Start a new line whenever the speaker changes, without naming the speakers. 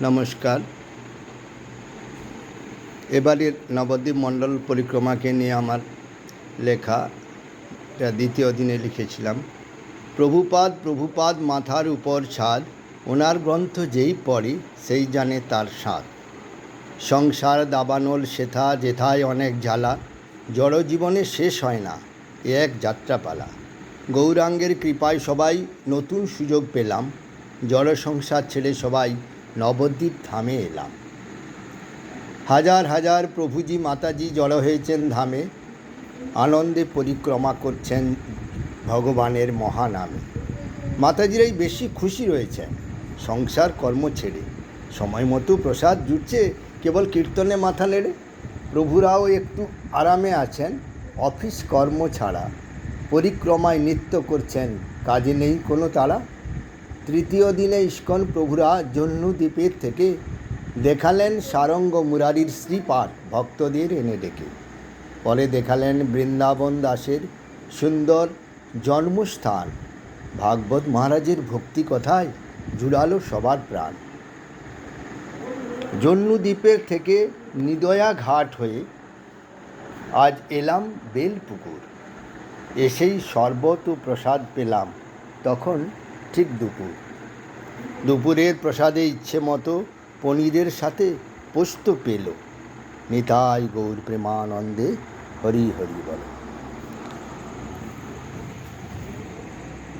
নমস্কার। এবারের নবদ্বীপ মণ্ডল পরিক্রমাকে নিয়ে আমার লেখা দ্বিতীয় দিনে লিখেছিলাম। প্রভুপাদ মাথার উপর ছাদ, ওনার গ্রন্থ যেই পড়ে সেই জানে তার স্বাদ। সংসার দাবানল শেথা, যেথায় অনেক জ্বালা, জড়জীবনে শেষ হয় না এ এক যাত্রাপালা। গৌরাঙ্গের কৃপায় সবাই নতুন সুযোগ পেলাম, জড় সংসার ছেড়ে সবাই নবদ্বীপ ধামে এলাম। হাজার হাজার প্রভুজি মাতাজি জড়ো হয়েছেন ধামে, আনন্দে পরিক্রমা করছেন ভগবানের মহানামে। মাতাজিরাই বেশি খুশি রয়েছেন সংসার কর্ম ছেড়ে, সময় মতো প্রসাদ জুটছে কেবল কীর্তনে মাথা নেড়ে। প্রভুরাও একটু আরামে আছেন অফিস কর্ম ছাড়া, পরিক্রমায় নিত্য করছেন কাজে নেই কোনো তাড়া। তৃতীয় দিনে ইস্কন প্রভুরা জন্মদ্বীপের থেকে দেখালেন সারঙ্গ মুরারির শ্রীপাঠ ভক্তদের এনে ডেকে। পরে দেখালেন বৃন্দাবন দাসের সুন্দর জন্মস্থান, ভাগবত মহারাজের ভক্তি কথায় জুড়ালো সবার প্রাণ। জন্মদ্বীপের থেকে নিদয়া ঘাট হয়ে আজ এলাম বেলপুকুর, এসেই শরবত ও প্রসাদ পেলাম তখন ঠিক দুপুরের প্রসাদে ইচ্ছে মতো পনিরের সাথে পোস্ত পেল। নিতাই গৌর প্রেমানন্দে হরি হরি বল।